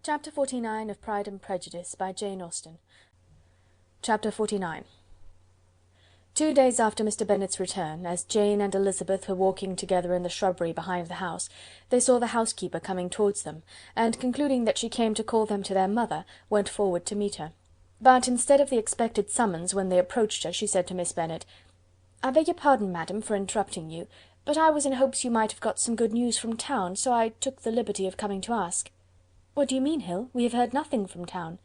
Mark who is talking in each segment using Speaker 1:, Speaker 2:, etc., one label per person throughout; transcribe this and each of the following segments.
Speaker 1: Chapter 49 of Pride and Prejudice by Jane Austen. Chapter 49. 2 days after Mr. Bennet's return, as Jane and Elizabeth were walking together in the shrubbery behind the house, they saw the housekeeper coming towards them, and concluding that she came to call them to their mother, went forward to meet her. But instead of the expected summons, when they approached her, she said to Miss Bennet, "I beg your pardon, madam, for interrupting you, but I was in hopes you might have got some good news from town, so I took the liberty of coming to ask." "What do you mean, Hill? We have heard nothing from town."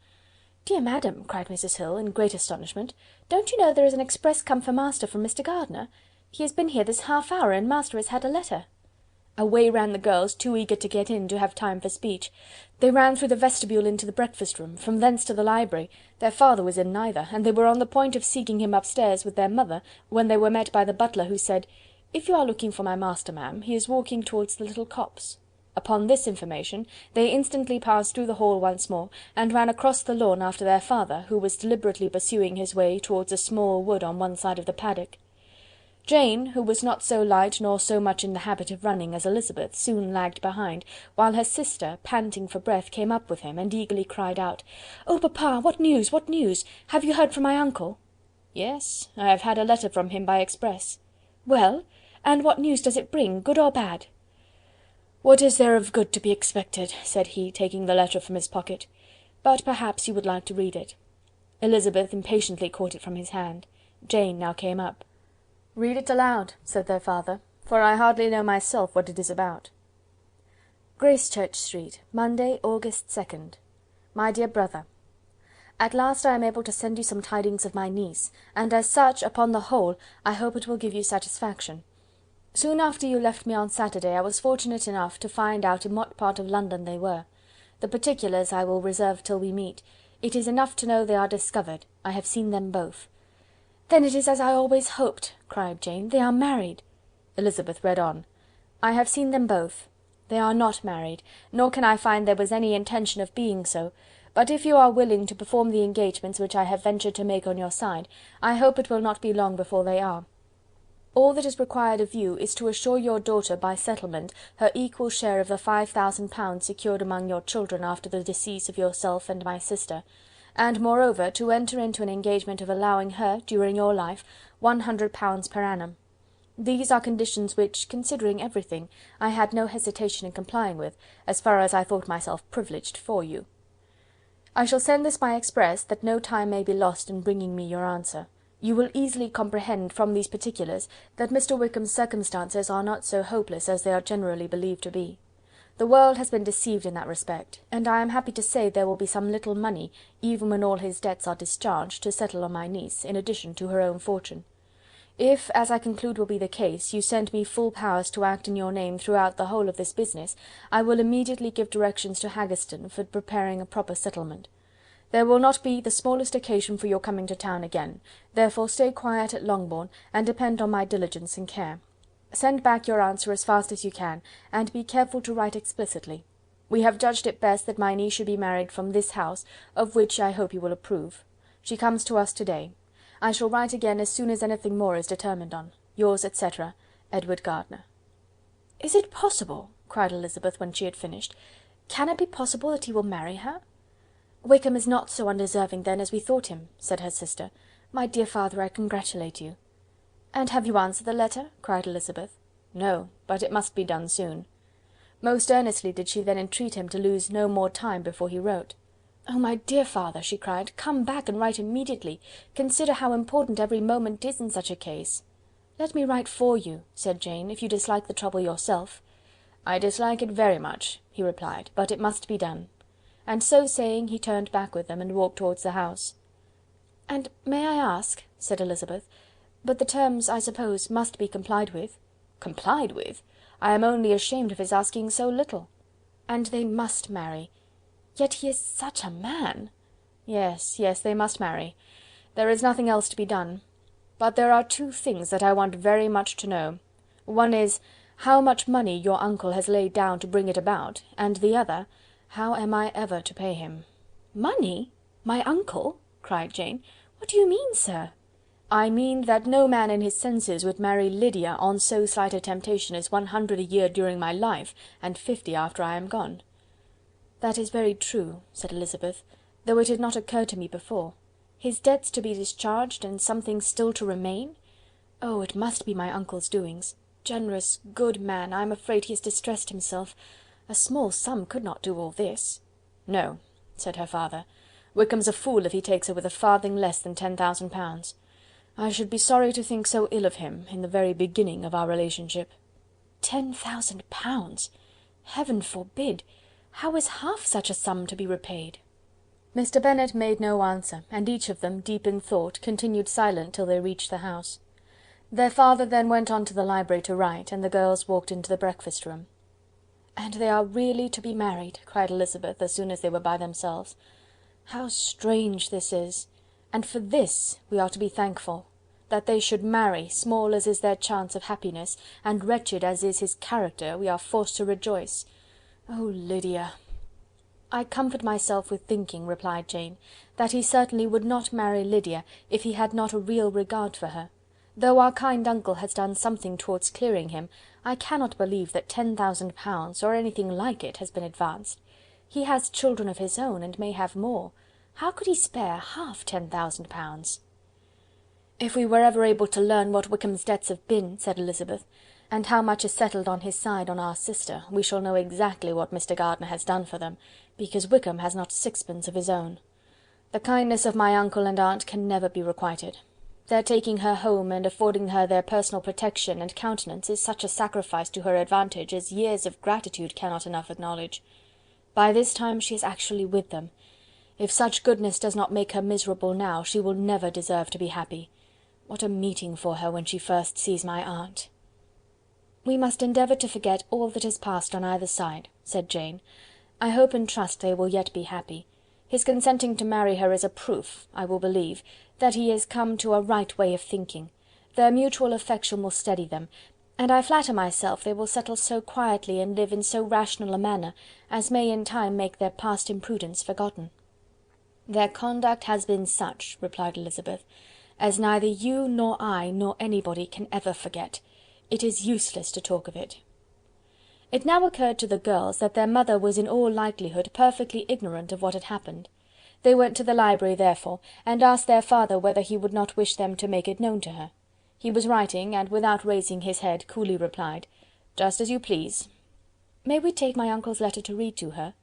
Speaker 1: "Dear madam," cried Mrs. Hill, in great astonishment, "don't you know there is an express come for master from Mr. Gardiner? He has been here this half hour, and master has had a letter." Away ran the girls, too eager to get in to have time for speech. They ran through the vestibule into the breakfast-room, from thence to the library. Their father was in neither, and they were on the point of seeking him upstairs with their mother, when they were met by the butler, who said, "If you are looking for my master, ma'am, he is walking towards the little copse." Upon this information, they instantly passed through the hall once more, and ran across the lawn after their father, who was deliberately pursuing his way towards a small wood on one side of the paddock. Jane, who was not so light nor so much in the habit of running as Elizabeth, soon lagged behind, while her sister, panting for breath, came up with him, and eagerly cried out, "Oh, papa, what news, what news? Have you heard from my uncle?" "Yes, I have had a letter from him by express." "Well, and what news does it bring, good or bad?" "What is there of good to be expected?" said he, taking the letter from his pocket. "But perhaps you would like to read it." Elizabeth impatiently caught it from his hand. Jane now came up. "Read it aloud," said their father, "for I hardly know myself what it is about." Gracechurch Street, Monday, August 2nd. My dear brother, at last I am able to send you some tidings of my niece, and as such, upon the whole, I hope it will give you satisfaction. Soon after you left me on Saturday, I was fortunate enough to find out in what part of London they were. The particulars I will reserve till we meet. It is enough to know they are discovered. I have seen them both. "Then it is as I always hoped," cried Jane. "They are married." Elizabeth read on. "I have seen them both. They are not married, nor can I find there was any intention of being so, but if you are willing to perform the engagements which I have ventured to make on your side, I hope it will not be long before they are. All that is required of you is to assure your daughter by settlement her equal share of the £5000 secured among your children after the decease of yourself and my sister, and moreover to enter into an engagement of allowing her, during your life, £100 per annum. These are conditions which, considering everything, I had no hesitation in complying with, as far as I thought myself privileged for you. I shall send this by express, that no time may be lost in bringing me your answer. You will easily comprehend from these particulars that Mr. Wickham's circumstances are not so hopeless as they are generally believed to be. The world has been deceived in that respect, and I am happy to say there will be some little money, even when all his debts are discharged, to settle on my niece, in addition to her own fortune. If, as I conclude will be the case, you send me full powers to act in your name throughout the whole of this business, I will immediately give directions to Haggerston for preparing a proper settlement. There will not be the smallest occasion for your coming to town again, therefore stay quiet at Longbourn, and depend on my diligence and care. Send back your answer as fast as you can, and be careful to write explicitly. We have judged it best that my niece should be married from this house, of which I hope you will approve. She comes to us to-day. I shall write again as soon as anything more is determined on. Yours, etc., Edward Gardiner. "Is it possible?" cried Elizabeth, when she had finished. "Can it be possible that he will marry her?" "Wickham is not so undeserving, then, as we thought him," said her sister. "My dear father, I congratulate you." "And have you answered the letter?" cried Elizabeth. "No, but it must be done soon." Most earnestly did she then entreat him to lose no more time before he wrote. "Oh, my dear father," she cried, "come back and write immediately. Consider how important every moment is in such a case." "Let me write for you," said Jane, "if you dislike the trouble yourself." "I dislike it very much," he replied, "but it must be done." And so saying, he turned back with them, and walked towards the house. "And may I ask," said Elizabeth, "but the terms, I suppose, must be complied with?" "Complied with! I am only ashamed of his asking so little." "And they must marry. Yet he is such a man!" "Yes, yes, they must marry. There is nothing else to be done. But there are two things that I want very much to know. One is, how much money your uncle has laid down to bring it about, and the other, how am I ever to pay him?" "Money? My uncle?" cried Jane. "What do you mean, sir?" "I mean that no man in his senses would marry Lydia on so slight a temptation as 100 a year during my life, and 50 after I am gone." "That is very true," said Elizabeth, "though it had not occurred to me before. His debts to be discharged, and something still to remain! Oh, it must be my uncle's doings. Generous, good man, I am afraid he has distressed himself. A small sum could not do all this." "No," said her father. "Wickham's a fool if he takes her with a farthing less than 10,000 pounds. I should be sorry to think so ill of him in the very beginning of our relationship." 10,000 pounds! Heaven forbid! How is half such a sum to be repaid? Mr. Bennet made no answer, and each of them, deep in thought, continued silent till they reached the house. Their father then went on to the library to write, and the girls walked into the breakfast room. "And they are really to be married," cried Elizabeth, as soon as they were by themselves. "How strange this is! And for this we are to be thankful. That they should marry, small as is their chance of happiness, and wretched as is his character, we are forced to rejoice. Oh, Lydia!" "I comfort myself with thinking," replied Jane, "that he certainly would not marry Lydia if he had not a real regard for her. Though our kind uncle has done something towards clearing him, I cannot believe that 10,000 pounds, or anything like it, has been advanced. He has children of his own, and may have more. How could he spare half 10,000 pounds? "If we were ever able to learn what Wickham's debts have been," said Elizabeth, "and how much is settled on his side on our sister, we shall know exactly what Mr. Gardiner has done for them, because Wickham has not sixpence of his own. The kindness of my uncle and aunt can never be requited. Their taking her home and affording her their personal protection and countenance is such a sacrifice to her advantage as years of gratitude cannot enough acknowledge. By this time she is actually with them. If such goodness does not make her miserable now, she will never deserve to be happy. What a meeting for her when she first sees my aunt!" "We must endeavour to forget all that has passed on either side," said Jane. "I hope and trust they will yet be happy. His consenting to marry her is a proof, I will believe, that he is come to a right way of thinking. Their mutual affection will steady them, and I flatter myself they will settle so quietly and live in so rational a manner as may in time make their past imprudence forgotten." "Their conduct has been such," replied Elizabeth, "as neither you nor I nor anybody can ever forget. It is useless to talk of it." It now occurred to the girls that their mother was in all likelihood perfectly ignorant of what had happened. They went to the library, therefore, and asked their father whether he would not wish them to make it known to her. He was writing, and without raising his head, coolly replied, "Just as you please." "May we take my uncle's letter to read to her?"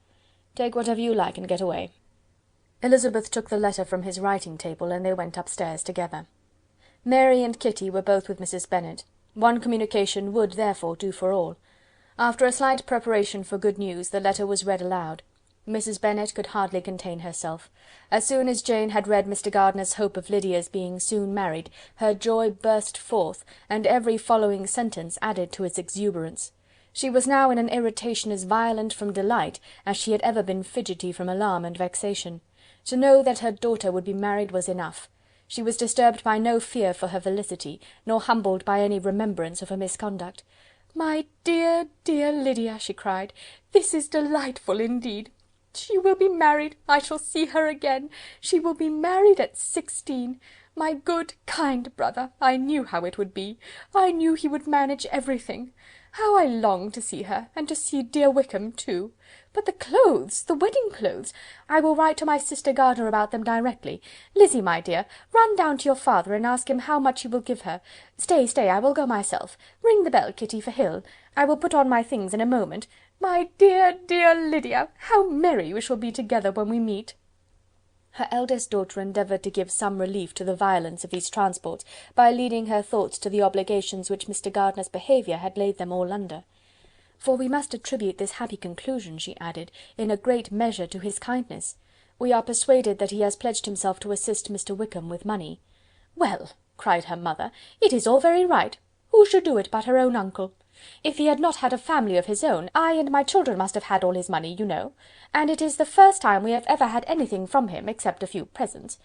Speaker 1: "Take whatever you like and get away." Elizabeth took the letter from his writing table, and they went upstairs together. Mary and Kitty were both with Mrs. Bennet. One communication would, therefore, do for all. After a slight preparation for good news, the letter was read aloud. Mrs. Bennet could hardly contain herself. As soon as Jane had read Mr. Gardiner's hope of Lydia's being soon married, her joy burst forth, and every following sentence added to its exuberance. She was now in an irritation as violent from delight as she had ever been fidgety from alarm and vexation. To know that her daughter would be married was enough. She was disturbed by no fear for her felicity, nor humbled by any remembrance of her misconduct. "My dear, dear Lydia," she cried, "this is delightful indeed! She will be married, I shall see her again. She will be married at 16. My good, kind brother, I knew how it would be. I knew he would manage everything. How I long to see her, and to see dear Wickham too. But the clothes, the wedding clothes! I will write to my sister Gardiner about them directly. Lizzy, my dear, run down to your father and ask him how much he will give her. Stay, I will go myself. Ring the bell, Kitty, for Hill. I will put on my things in a moment. My dear, dear Lydia, how merry we shall be together when we meet!" Her eldest daughter endeavoured to give some relief to the violence of these transports by leading her thoughts to the obligations which Mr. Gardiner's behaviour had laid them all under. "For we must attribute this happy conclusion," she added, "in a great measure to his kindness. We are persuaded that he has pledged himself to assist Mr. Wickham with money." "Well," cried her mother, "it is all very right. Who should do it but her own uncle? If he had not had a family of his own, I and my children must have had all his money, you know, and it is the first time we have ever had anything from him, except a few presents.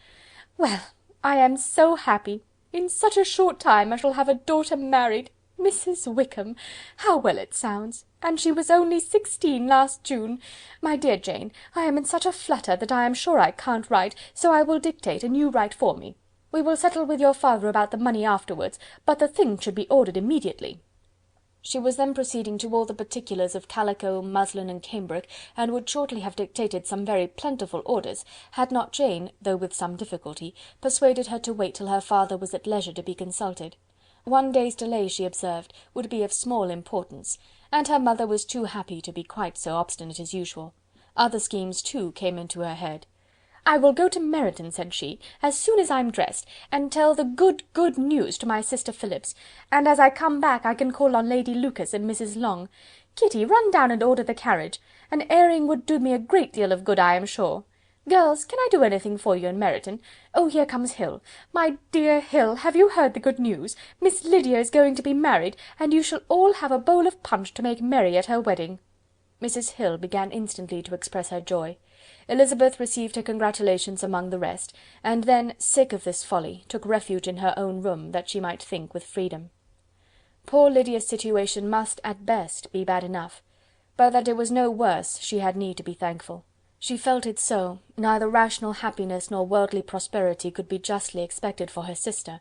Speaker 1: Well, I am so happy! In such a short time I shall have a daughter married. Mrs. Wickham! How well it sounds! And she was only 16 last June. My dear Jane, I am in such a flutter that I am sure I can't write, so I will dictate and you write for me. We will settle with your father about the money afterwards, but the things should be ordered immediately." She was then proceeding to all the particulars of calico, muslin, and cambric, and would shortly have dictated some very plentiful orders, had not Jane, though with some difficulty, persuaded her to wait till her father was at leisure to be consulted. One day's delay, she observed, would be of small importance, and her mother was too happy to be quite so obstinate as usual. Other schemes, too, came into her head. "I will go to Meryton," said she, "as soon as I'm dressed, and tell the good news to my sister Phillips, and as I come back I can call on Lady Lucas and Mrs. Long. Kitty, run down and order the carriage. An airing would do me a great deal of good, I am sure. Girls, can I do anything for you in Meryton? Oh, here comes Hill. My dear Hill, have you heard the good news? Miss Lydia is going to be married, and you shall all have a bowl of punch to make merry at her wedding." Mrs. Hill began instantly to express her joy. Elizabeth received her congratulations among the rest, and then, sick of this folly, took refuge in her own room, that she might think with freedom. Poor Lydia's situation must, at best, be bad enough, but that it was no worse she had need to be thankful. She felt it so, neither rational happiness nor worldly prosperity could be justly expected for her sister.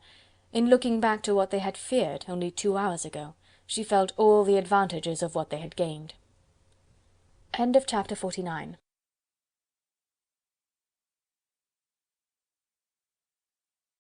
Speaker 1: In looking back to what they had feared only 2 hours ago, she felt all the advantages of what they had gained. Chapter 49.